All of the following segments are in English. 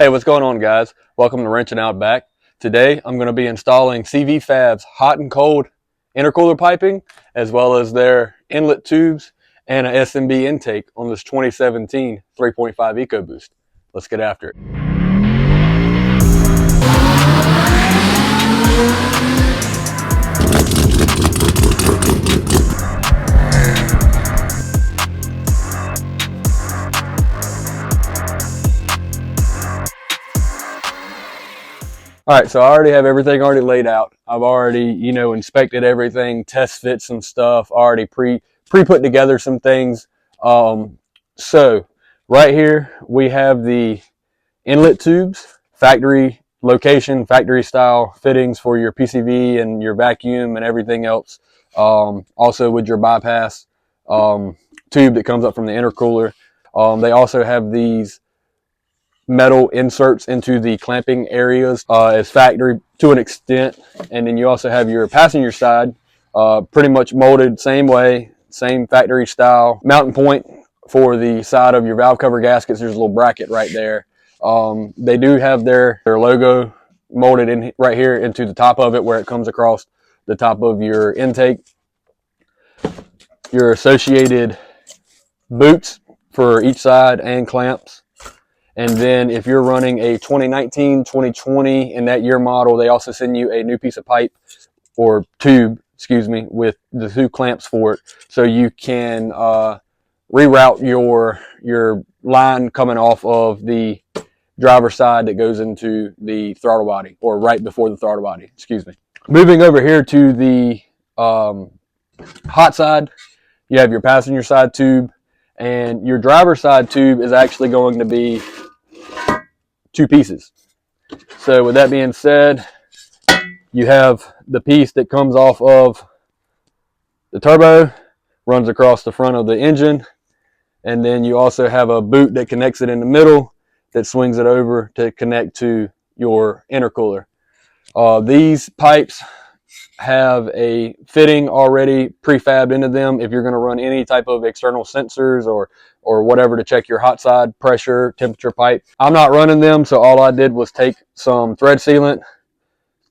Hey, what's going on, guys? Welcome to Wrenching Out Back. Today, I'm going to be installing CVFab's hot and cold intercooler piping, as well as their inlet tubes and an S&B intake on this 2017 3.5 Ecoboost. Let's get after it. All right, so I already have everything already laid out. I've already, inspected everything, test fit some stuff, already pre-put together some things. So right here we have the inlet tubes, factory location, factory style fittings for your PCV and your vacuum and everything else. Also with your bypass tube that comes up from the intercooler. They also have these metal inserts into the clamping areas as factory to an extent, and then you also have your passenger side pretty much molded same way, same factory style mounting point for the side of your valve cover gaskets. There's a little bracket right there. They do have their logo molded in right here into the top of it where it comes across the top of your intake. Your associated boots for each side and clamps. And then if you're running a 2019, 2020 in that year model, they also send you a new piece of pipe or tube, with the two clamps for it. So you can reroute your line coming off of the driver's side that goes into the throttle body, or right before the throttle body, Moving over here to the hot side, you have your passenger side tube, and your driver's side tube is actually going to be two pieces. So with that being said, you have the piece that comes off of the turbo, runs across the front of the engine, and then you also have a boot that connects it in the middle that swings it over to connect to your intercooler. These pipes have a fitting already prefabbed into them if you're going to run any type of external sensors or whatever to check your hot side pressure, temperature pipe. I'm not running them, so all I did was take some thread sealant,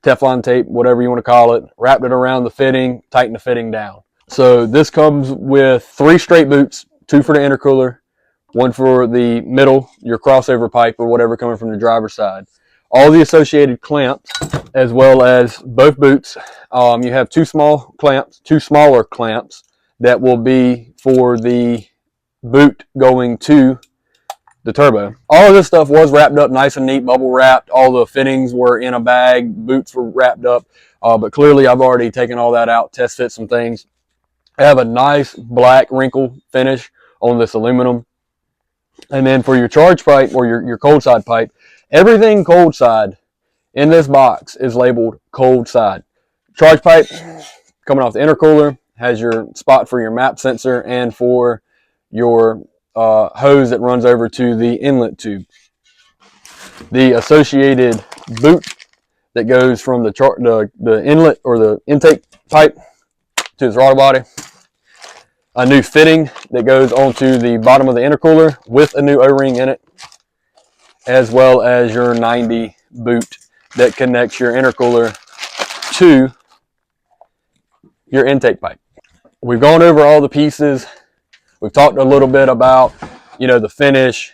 Teflon tape, whatever you want to call it, wrapped it around the fitting, tighten the fitting down. So this comes with 3 straight boots, 2 for the intercooler, 1 for the middle, your crossover pipe or whatever coming from the driver's side. All the associated clamps, as well as both boots. You have 2 smaller clamps that will be for the boot going to the turbo. All of this stuff was wrapped up nice and neat, bubble wrapped. All the fittings were in a bag, boots were wrapped up, but clearly I've already taken all that out, test fit some things. I have a nice black wrinkle finish on this aluminum. And then for your charge pipe or your cold side pipe, everything cold side in this box is labeled cold side. Charge pipe coming off the intercooler has your spot for your map sensor and for your hose that runs over to the inlet tube. The associated boot that goes from the inlet or the intake pipe to the throttle body. A new fitting that goes onto the bottom of the intercooler with a new O-ring in it, as well as your 90 boot that connects your intercooler to your intake pipe. We've gone over all the pieces. We've talked a little bit about, the finish,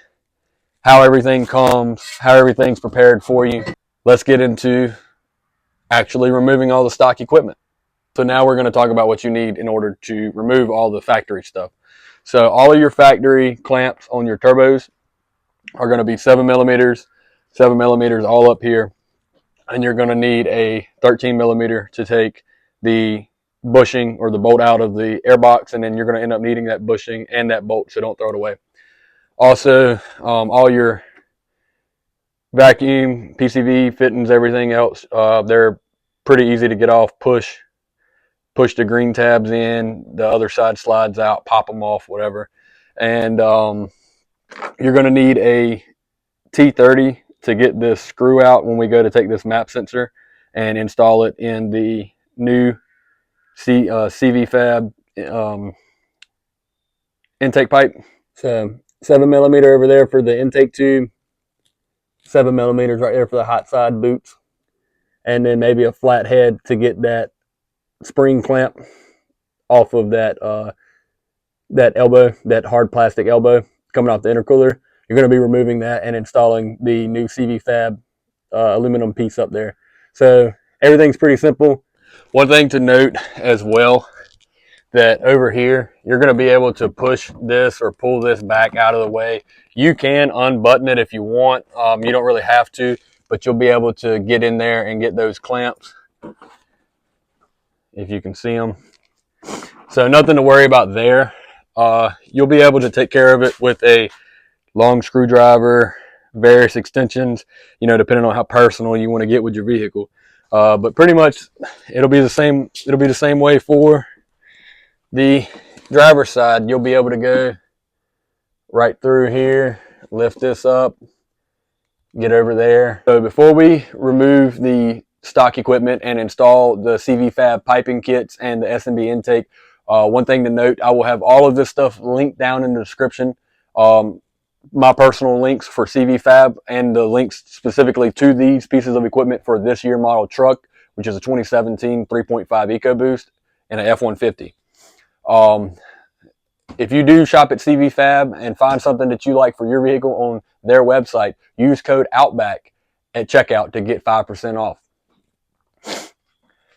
how everything comes, how everything's prepared for you. Let's get into actually removing all the stock equipment. So now we're going to talk about what you need in order to remove all the factory stuff. So all of your factory clamps on your turbos are going to be 7 millimeters all up here. And you're going to need a 13 millimeter to take the bushing or the bolt out of the air box, and then you're going to end up needing that bushing and that bolt, so don't throw it away. Also, all your vacuum, PCV fittings, everything else, they're pretty easy to get off. Push the green tabs in, the other side slides out, pop them off, whatever. And you're going to need a T30 to get this screw out when we go to take this map sensor and install it in the new CVFab intake pipe. So 7 millimeter over there for the intake tube, 7mm right there for the hot side boots, and then maybe a flat head to get that spring clamp off of that that elbow, that hard plastic elbow coming off the intercooler. You're going to be removing that and installing the new CVFab aluminum piece up there. So everything's pretty simple. One thing to note as well, that over here, you're going to be able to push this or pull this back out of the way. You can unbutton it if you want. You don't really have to, but you'll be able to get in there and get those clamps, if you can see them. So nothing to worry about there. You'll be able to take care of it with a long screwdriver, various extensions, you know, depending on how personal you want to get with your vehicle. But pretty much it'll be the same. It'll be the same way for the driver's side. You'll be able to go right through here, lift this up, get over there. So before we remove the stock equipment and install the CVFab piping kits and the S&B intake, one thing to note, I will have all of this stuff linked down in the description. My personal links for CVFab and the links specifically to these pieces of equipment for this year model truck, which is a 2017 3.5 EcoBoost and an F150. If you do shop at CVFab and find something that you like for your vehicle on their website, use code OUTBACK at checkout to get 5% off.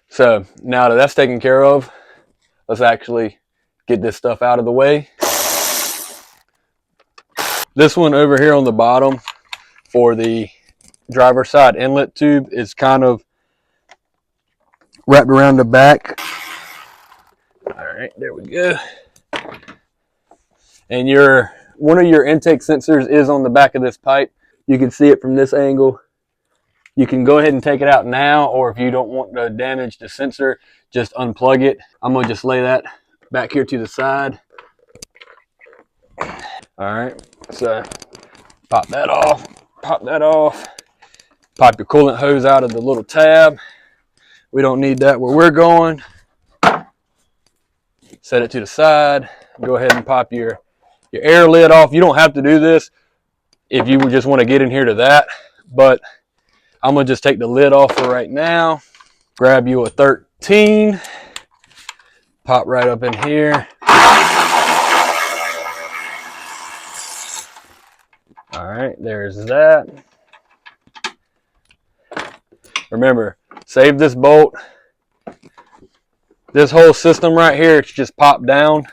So now that that's taken care of, let's actually get this stuff out of the way. This one over here on the bottom for the driver's side inlet tube is kind of wrapped around the back. All right, there we go. And one of your intake sensors is on the back of this pipe. You can see it from this angle. You can go ahead and take it out now, or if you don't want to damage the sensor, just unplug it. I'm gonna just lay that back here to the side. All right, so pop that off, pop that off. Pop your coolant hose out of the little tab. We don't need that where we're going. Set it to the side. Go ahead and pop your air lid off. You don't have to do this if you just want to get in here to that, but I'm going to just take the lid off for right now. Grab you a 13. Pop right up in here. All right, there's that. Remember, save this bolt. This whole system right here, it's just popped down.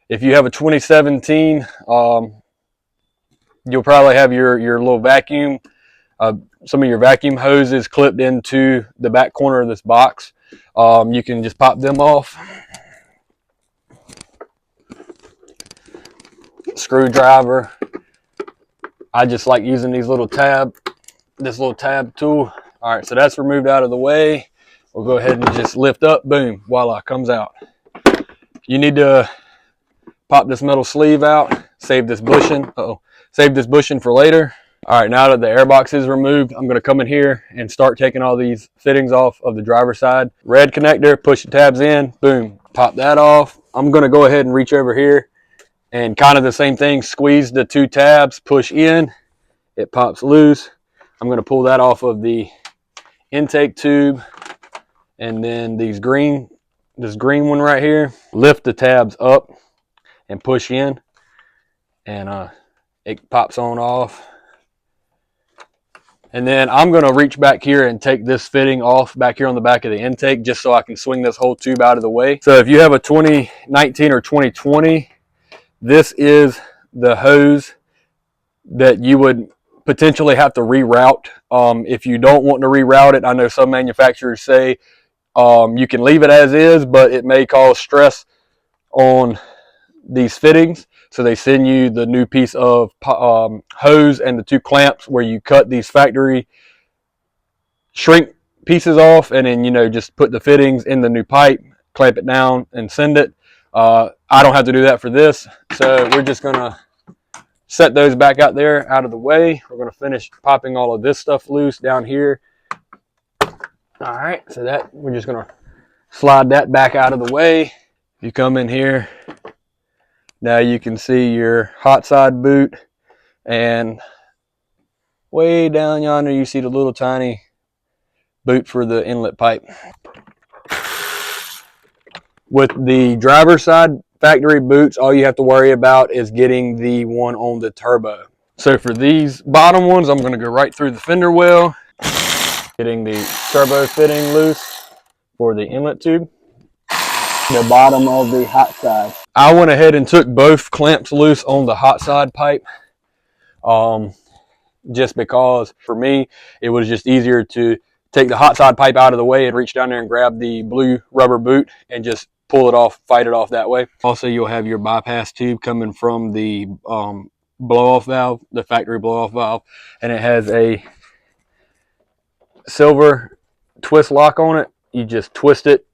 If you have a 2017, you'll probably have your little vacuum, some of your vacuum hoses clipped into the back corner of this box. You can just pop them off. Screwdriver. I just like using this little tab tool. All right, so that's removed out of the way. We'll go ahead and just lift up, boom, voila, comes out. You need to pop this metal sleeve out, save this bushing. Save this bushing for later. All right, now that the air box is removed, I'm gonna come in here and start taking all these fittings off of the driver's side. Red connector, push the tabs in, boom, pop that off. I'm gonna go ahead and reach over here and kind of the same thing, squeeze the two tabs, push in, it pops loose. I'm gonna pull that off of the intake tube, and then this green one right here, lift the tabs up and push in, and it pops on off. And then I'm going to reach back here and take this fitting off back here on the back of the intake, just so I can swing this whole tube out of the way. So if you have a 2019 or 2020, this is the hose that you would potentially have to reroute. If you don't want to reroute it, I know some manufacturers say you can leave it as is, but it may cause stress on these fittings. So they send you the new piece of hose and the two clamps where you cut these factory shrink pieces off, and then, you know, just put the fittings in the new pipe, clamp it down, and send it. I don't have to do that for this, so we're just gonna set those back out there out of the way. We're gonna finish popping all of this stuff loose down here. All right, so that we're just gonna slide that back out of the way. You come in here. Now you can see your hot side boot and way down yonder, you see the little tiny boot for the inlet pipe. With the driver's side factory boots, all you have to worry about is getting the one on the turbo. So for these bottom ones, I'm going to go right through the fender well, getting the turbo fitting loose for the inlet tube. The bottom of the hot side. I went ahead and took both clamps loose on the hot side pipe, just because for me it was just easier to take the hot side pipe out of the way and reach down there and grab the blue rubber boot and just pull it off, fight it off that way. Also, you'll have your bypass tube coming from the blow-off valve, the factory blow-off valve, and it has a silver twist lock on it. You just twist it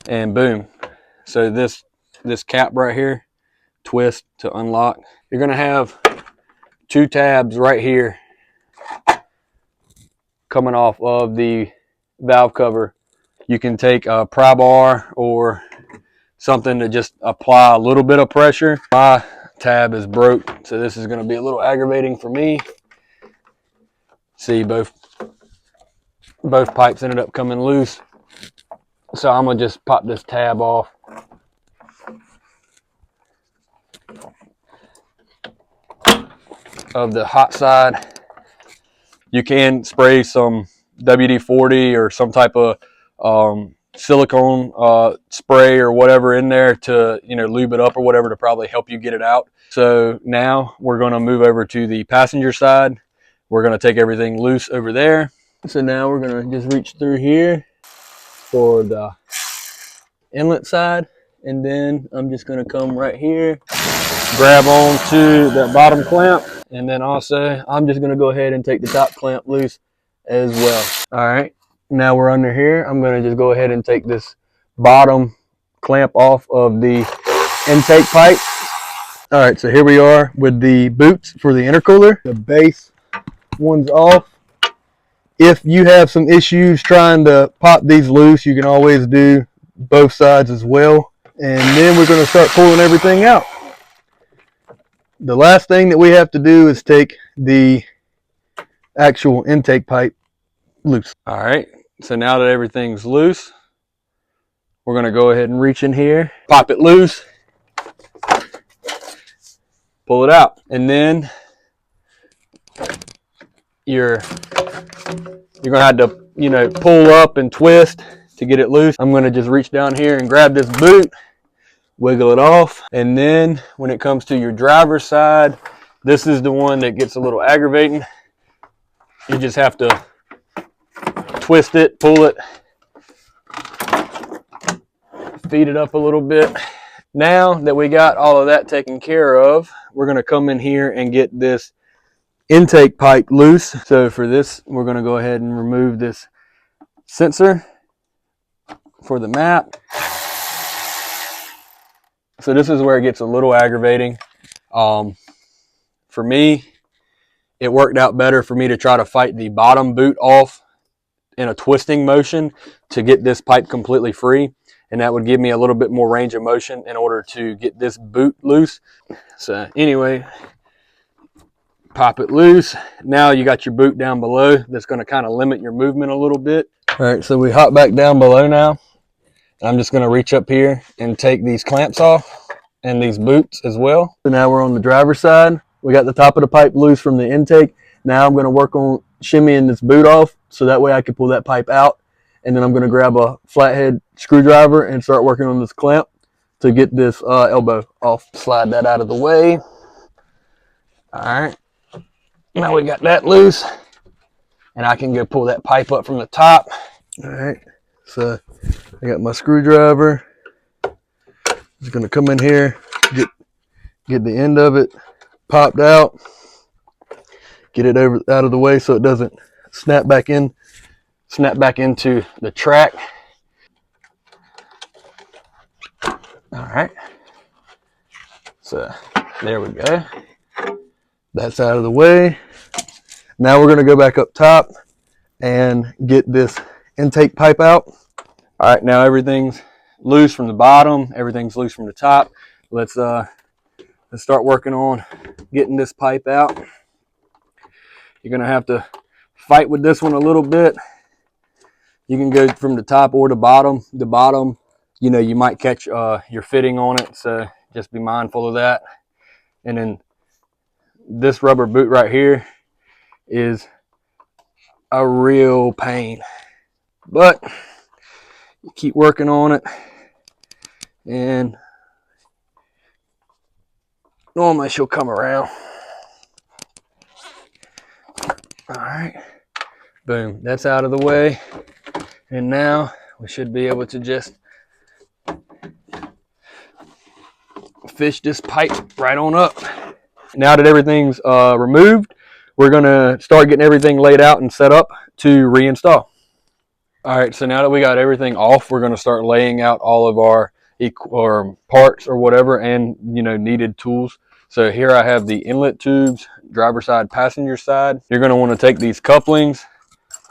and boom. So this cap right here, twist to unlock. You're gonna have two tabs right here coming off of the valve cover. You can take a pry bar or something to just apply a little bit of pressure. My tab is broke, so this is going to be a little aggravating for me. See, both pipes ended up coming loose, so I'm gonna just pop this tab off. Of the hot side, you can spray some WD-40 or some type of silicone spray or whatever in there to, you know, lube it up or whatever to probably help you get it out. So now we're going to move over to the passenger side. We're going to take everything loose over there. So now we're going to just reach through here for the inlet side, and then I'm just going to come right here, grab on to that bottom clamp, and then also I'm just going to go ahead and take the top clamp loose as well. All right, now we're under here. I'm going to just go ahead and take this bottom clamp off of the intake pipe. All right, so here we are with the boots for the intercooler. The base one's off. If you have some issues trying to pop these loose, you can always do both sides as well. And then we're going to start pulling everything out. The last thing that we have to do is take the actual intake pipe loose. All right, so now that everything's loose, we're going to go ahead and reach in here, pop it loose, pull it out, and then you're going to have to, you know, pull up and twist to get it loose. I'm going to just reach down here and grab this boot, wiggle it off, and then when it comes to your driver's side, this is the one that gets a little aggravating. You just have to twist it, pull it, feed it up a little bit. Now that we got all of that taken care of, we're going to come in here and get this intake pipe loose. So for this, we're going to go ahead and remove this sensor for the map. So this is where it gets a little aggravating. For me, it worked out better for me to try to fight the bottom boot off in a twisting motion to get this pipe completely free, and that would give me a little bit more range of motion in order to get this boot loose. So anyway, pop it loose. Now you got your boot down below. That's going to kind of limit your movement a little bit. All right, so we hop back down below now. I'm just going to reach up here and take these clamps off and these boots as well. So now we're on the driver's side. We got the top of the pipe loose from the intake. Now I'm going to work on shimmying this boot off so that way I can pull that pipe out. And then I'm going to grab a flathead screwdriver and start working on this clamp to get this elbow off. Slide that out of the way. All right. Now we got that loose. And I can go pull that pipe up from the top. All right. So I got my screwdriver. Just going to come in here, get the end of it popped out. Get it out of the way so it doesn't snap back into the track. All right. So there we go. That's out of the way. Now we're going to go back up top and get this intake pipe out. All right, now everything's loose from the bottom, everything's loose from the top. Let's let's start working on getting this pipe out. You're gonna have to fight with this one a little bit. You can go from the top or the bottom. The bottom, you know, you might catch your fitting on it, so just be mindful of that. And then this rubber boot right here is a real pain, but you keep working on it, and normally she'll come around. All right, boom, that's out of the way. And now we should be able to just fish this pipe right on up. Now that everything's removed, we're gonna start getting everything laid out and set up to reinstall. All right, so now that we got everything off, we're gonna start laying out all of our parts or whatever, and needed tools. So here I have the inlet tubes, driver side, passenger side. You're gonna want to take these couplings,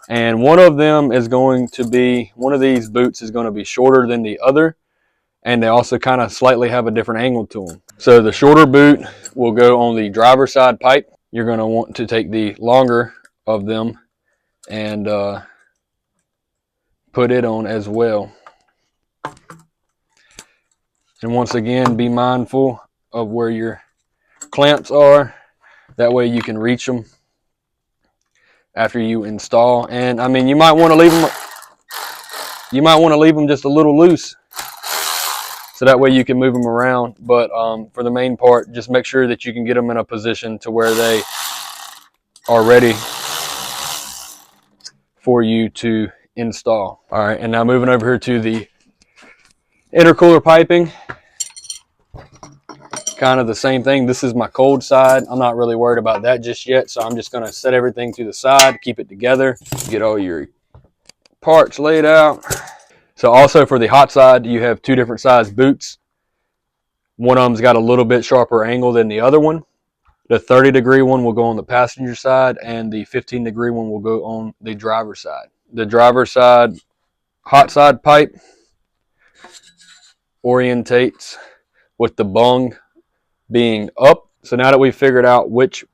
and one of these boots is going to be shorter than the other, and they also kind of slightly have a different angle to them. So the shorter boot will go on the driver side pipe. You're going to want to take the longer of them and put it on as well. And once again, be mindful of where your clamps are. That way you can reach them after you install. And I mean, you might want to leave them just a little loose, so that way you can move them around. But for the main part, just make sure that you can get them in a position to where they are ready for you to install. All right, and now moving over here to the intercooler piping. Kind of the same thing. This is my cold side. I'm not really worried about that just yet, so I'm just going to set everything to the side, keep it together, get all your parts laid out. So also for the hot side, you have two different size boots. One of them's got a little bit sharper angle than the other one. The 30-degree one will go on the passenger side, and the 15-degree one will go on the driver's side. The driver's side hot side pipe orientates with the bung being up. So now that we've figured out which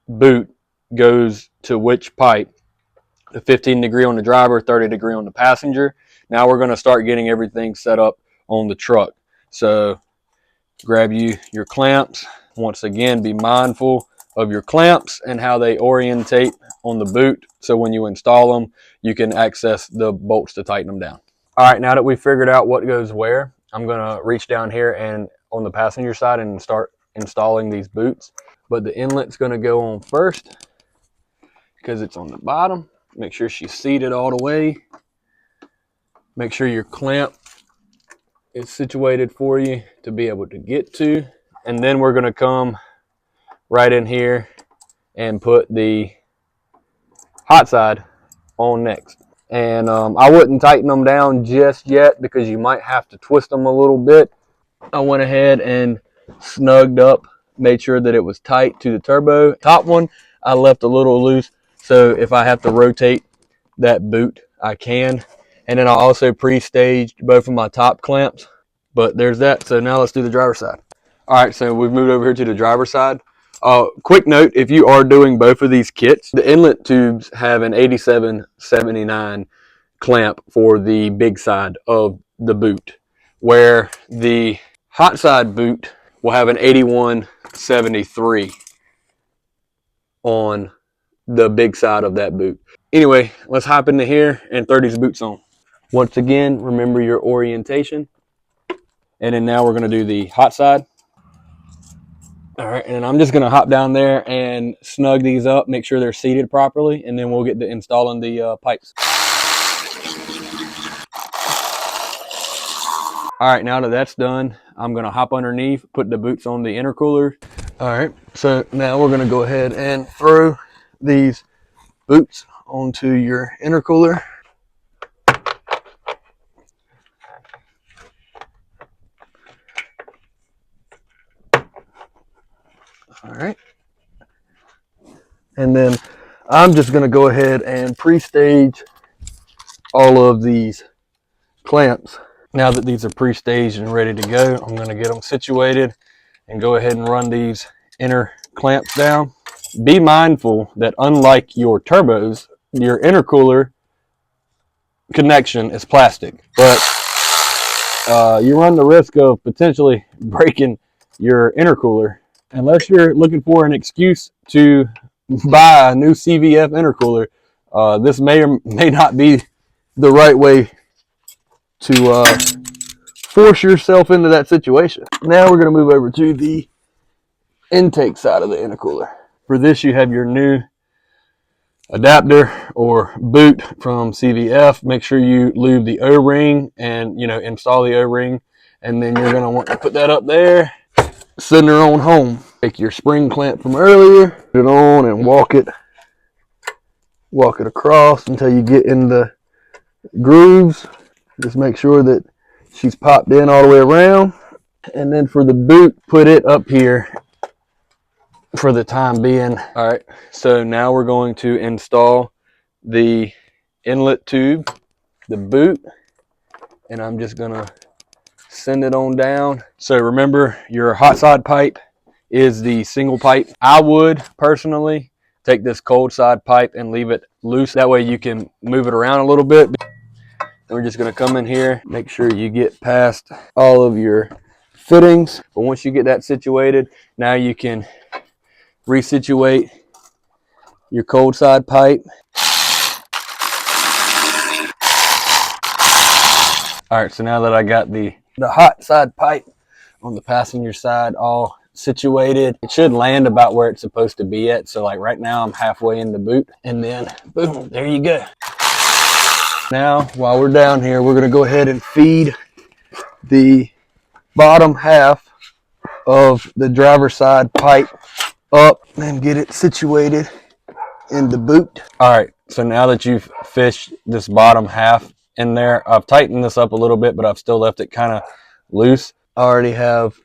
boot goes to which pipe, the 15-degree on the driver, 30-degree on the passenger, now we're going to start getting everything set up on the truck. So grab your clamps. Once again, be mindful of your clamps and how they orientate on the boot, so when you install them, you can access the bolts to tighten them down. All right, now that we've figured out what goes where, I'm going to reach down here and on the passenger side and start installing these boots. But the inlet's going to go on first because it's on the bottom. Make sure she's seated all the way. Make sure your clamp is situated for you to be able to get to. And then we're going to come right in here and put the hot side on next. And I wouldn't tighten them down just yet because you might have to twist them a little bit. I went ahead and snugged up, made sure that it was tight to the turbo. Top one I left a little loose, so if I have to rotate that boot, I can. And then I also pre-staged both of my top clamps. But there's that. So now let's do the driver's side. All right, so we've moved over here to the driver's side. Quick note, if you are doing both of these kits, the inlet tubes have an 8779 clamp for the big side of the boot, where the hot side boot will have an 8173 on the big side of that boot. Anyway, let's hop into here and throw these boots on. Once again, remember your orientation. And then now we're going to do the hot side. All right, and I'm just going to hop down there and snug these up, make sure they're seated properly, and then we'll get to installing the pipes. All right, now that that's done, I'm going to hop underneath, put the boots on the intercooler. All right, so now we're going to go ahead and throw these boots onto your intercooler. All right. And then I'm just going to go ahead and pre-stage all of these clamps. Now that these are pre-staged and ready to go, I'm going to get them situated and go ahead and run these inner clamps down. Be mindful that unlike your turbos, your intercooler connection is plastic, but you run the risk of potentially breaking your intercooler. Unless you're looking for an excuse to buy a new CVF intercooler, this may or may not be the right way to force yourself into that situation. Now we're going to move over to the intake side of the intercooler. For this, you have your new adapter or boot from CVF. Make sure you lube the O-ring and install the O-ring, and then you're going to want to put that up there, send her on home. Take your spring clamp from earlier, put it on, and walk it across until you get in the grooves. Just make sure that she's popped in all the way around. And then for the boot, put it up here for the time being. All right, so now we're going to install the inlet tube, the boot, and I'm just gonna send it on down. So remember, your hot side pipe is the single pipe. I would personally take this cold side pipe and leave it loose. That way you can move it around a little bit. And we're just gonna come in here, make sure you get past all of your fittings. But once you get that situated, now you can resituate your cold side pipe. All right, so now that I got the hot side pipe on the passenger side all situated, it should land about where it's supposed to be at. So like right now I'm halfway in the boot, and then boom, there you go. Now while we're down here, we're gonna go ahead and feed the bottom half of the driver's side pipe up and get it situated in the boot. All right, so now that you've fished this bottom half in there, I've tightened this up a little bit, but I've still left it kind of loose. I already have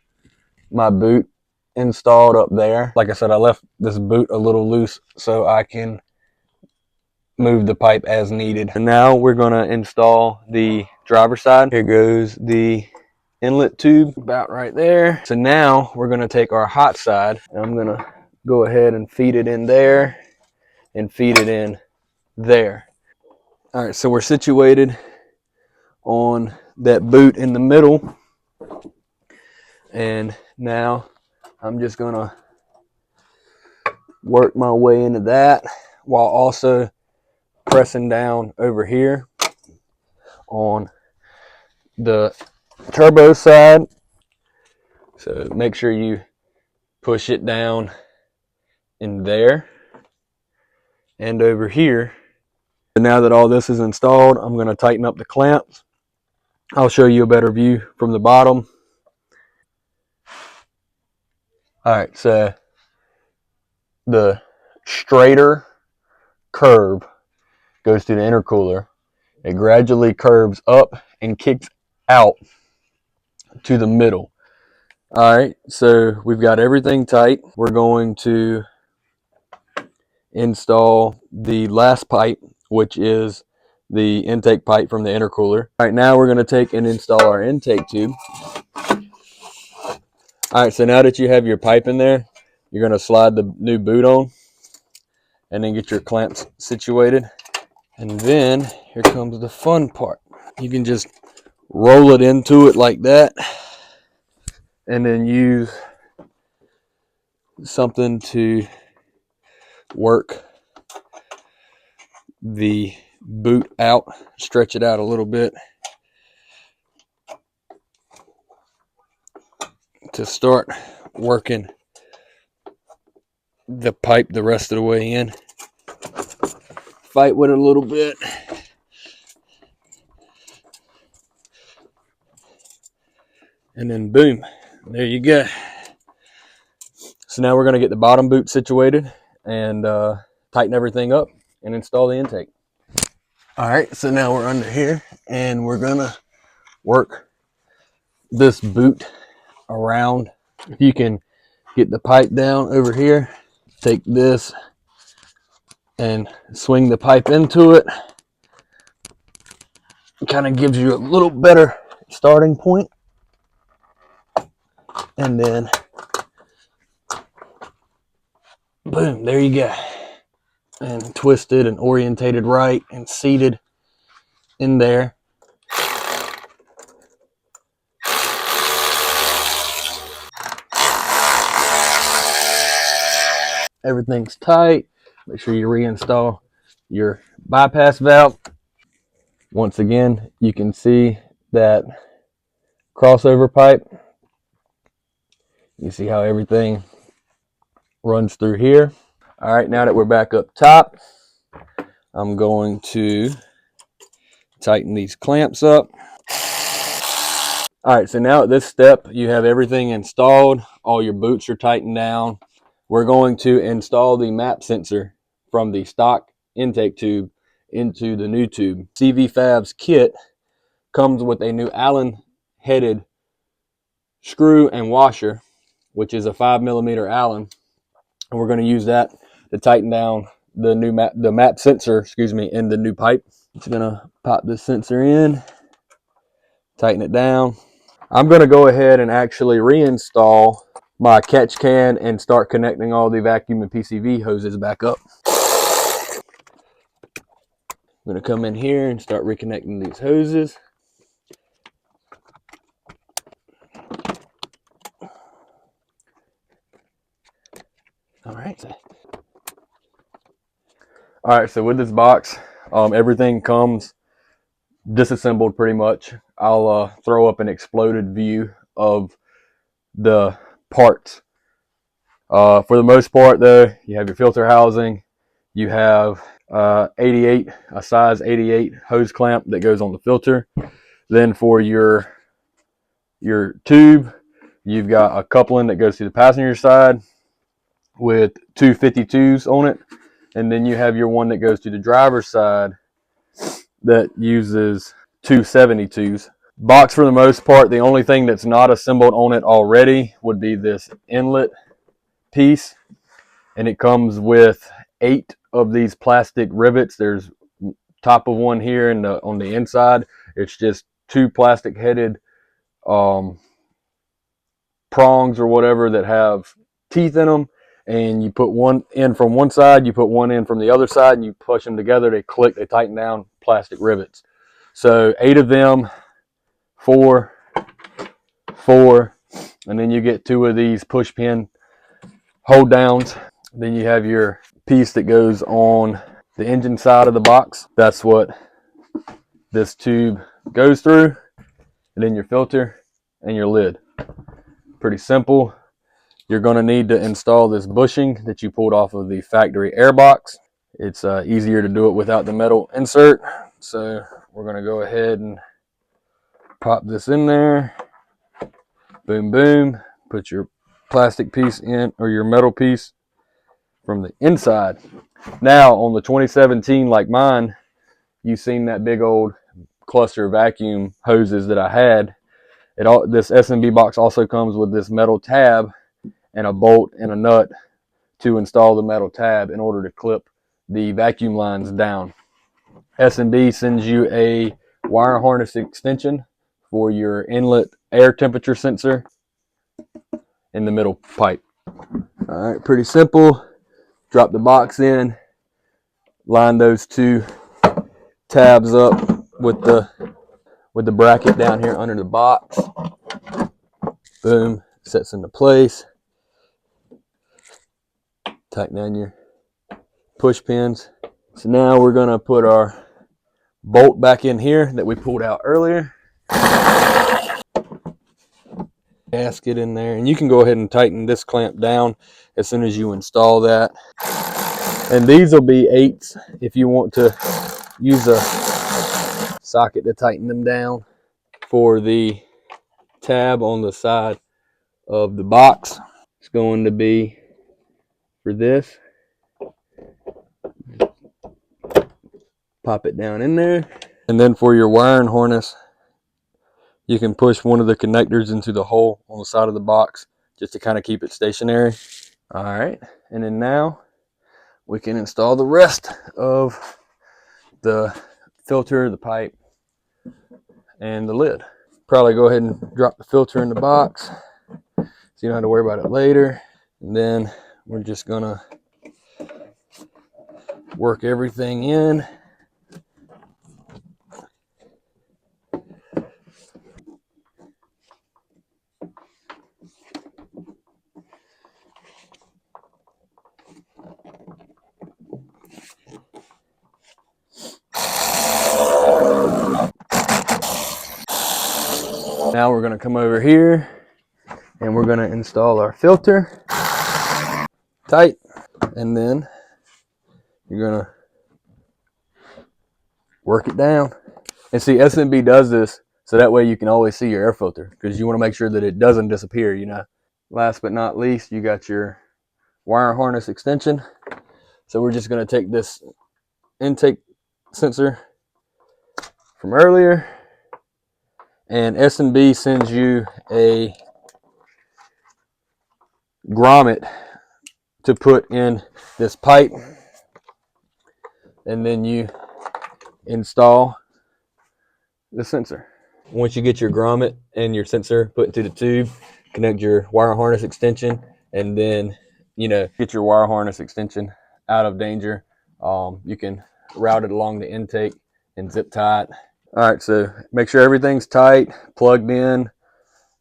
my boot installed up there. Like I said, I left this boot a little loose so I can move the pipe as needed. And now we're gonna install the driver's side. Here goes the inlet tube about right there. So now we're gonna take our hot side, and I'm gonna go ahead and feed it in there and feed it in there. All right, so we're situated on that boot in the middle, and now I'm just gonna work my way into that while also pressing down over here on the turbo side. So make sure you push it down in there and over here. And now that all this is installed, I'm going to tighten up the clamps. I'll show you a better view from the bottom. All right, so the straighter curve goes to the intercooler. It gradually curves up and kicks out to the middle. All right, so we've got everything tight. We're going to install the last pipe, which is the intake pipe from the intercooler. All right, now we're going to take and install our intake tube. All right, so now that you have your pipe in there, you're going to slide the new boot on and then get your clamps situated. And then here comes the fun part. You can just roll it into it like that, and then use something to work the boot out, stretch it out a little bit to start working the pipe the rest of the way in. Fight with it a little bit. And then boom, there you go. So now we're going to get the bottom boot situated and tighten everything up and install the intake. All right, so now we're under here and we're going to work this boot around. If you can get the pipe down over here, take this and swing the pipe into it. It kind of gives you a little better starting point. And then Boom, there you go. And twisted and orientated right and seated in there. Everything's tight. Make sure you reinstall your bypass valve. Once again, you can see that crossover pipe. You see how everything runs through here. All right, now that we're back up top, I'm going to tighten these clamps up. All right, so now at this step, you have everything installed. All your boots are tightened down. We're going to install the map sensor from the stock intake tube into the new tube. CVFab's kit comes with a new Allen-headed screw and washer, which is a 5mm Allen. And we're going to use that to tighten down the new map sensor, in the new pipe. Just gonna pop this sensor in, tighten it down. I'm gonna go ahead and actually reinstall my catch can and start connecting all the vacuum and PCV hoses back up. I'm gonna come in here and start reconnecting these hoses. All right, so with this box, everything comes disassembled pretty much. I'll throw up an exploded view of the parts. For the most part though, you have your filter housing, you have a size 88 hose clamp that goes on the filter. Then for your tube, you've got a coupling that goes to the passenger side with two 52s on it. And then you have your one that goes to the driver's side that uses two 72s. Box for the most part, the only thing that's not assembled on it already would be this inlet piece. And it comes with 8 of these plastic rivets. There's top of one here and on the inside. It's just 2 plastic headed prongs or whatever that have teeth in them, and you put one in from one side, you put one in from the other side, and you push them together. They click, they tighten down, plastic rivets. So 8 of them, 4, and then you get 2 of these push pin hold downs. Then you have your piece that goes on the engine side of the box. That's what this tube goes through, and then your filter and your lid. Pretty simple. You're going to need to install this bushing that you pulled off of the factory air box. It's easier to do it without the metal insert. So we're going to go ahead and pop this in there. Boom, boom. Put your plastic piece in, or your metal piece from the inside. Now on the 2017, like mine, you've seen that big old cluster vacuum hoses that I had. This S&B box also comes with this metal tab and a bolt and a nut to install the metal tab in order to clip the vacuum lines down. S&B sends you a wire harness extension for your inlet air temperature sensor in the middle pipe. All right, pretty simple. Drop the box in, line those 2 tabs up with the bracket down here under the box. Boom, sets into place. Tighten down your push pins. So now we're gonna put our bolt back in here that we pulled out earlier. Gasket in there, and you can go ahead and tighten this clamp down as soon as you install that. And these will be 8s if you want to use a socket to tighten them down. For the tab on the side of the box, it's going to be for this. Pop it down in there. And then for your wiring harness, you can push one of the connectors into the hole on the side of the box just to kind of keep it stationary. All right, and then now we can install the rest of the filter, the pipe, and the lid. Probably go ahead and drop the filter in the box so you don't have to worry about it later. And then we're just gonna work everything in. Now we're going to come over here and we're going to install our filter tight, and then you're going to work it down. And see, S&B does this so that way you can always see your air filter, because you want to make sure that it doesn't disappear, you know. Last but not least, you got your wire harness extension. So we're just going to take this intake sensor from earlier, and S&B sends you a grommet to put in this pipe, and then you install the sensor. Once you get your grommet and your sensor put into the tube, connect your wire harness extension, and then, you know, get your wire harness extension out of danger. You can route it along the intake and zip tie it. All right, so make sure everything's tight, plugged in.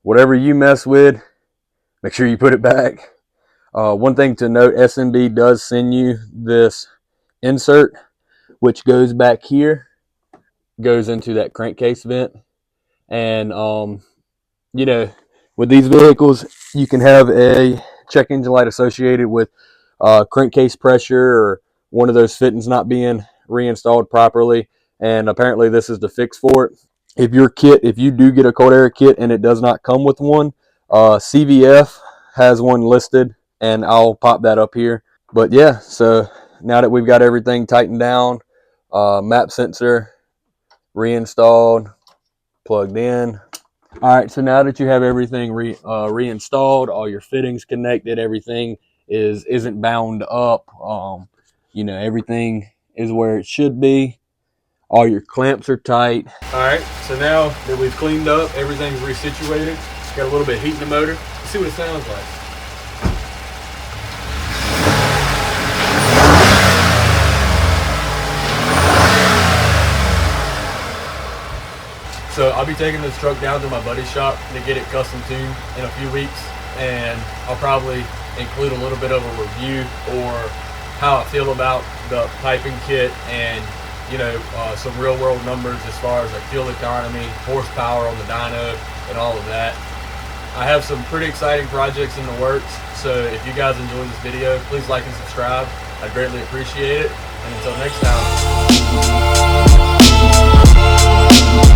Whatever you mess with, make sure you put it back. One thing to note, S&B does send you this insert, which goes back here, goes into that crankcase vent. And, you know, with these vehicles, you can have a check engine light associated with crankcase pressure or one of those fittings not being reinstalled properly. And apparently this is the fix for it. If you do get a cold air kit and it does not come with one, CVF has one listed, and I'll pop that up here. But yeah, so now that we've got everything tightened down, map sensor reinstalled, plugged in. All right, so now that you have everything reinstalled, all your fittings connected, everything isn't bound up, you know, everything is where it should be. All your clamps are tight. All right, so now that we've cleaned up, everything's resituated. Got a little bit of heat in the motor. Let's see what it sounds like. So I'll be taking this truck down to my buddy's shop to get it custom tuned in a few weeks, and I'll probably include a little bit of a review or how I feel about the piping kit, and you know, some real world numbers as far as like fuel economy, horsepower on the dyno, and all of that. I have some pretty exciting projects in the works, so if you guys enjoyed this video, please like and subscribe. I'd greatly appreciate it, and until next time.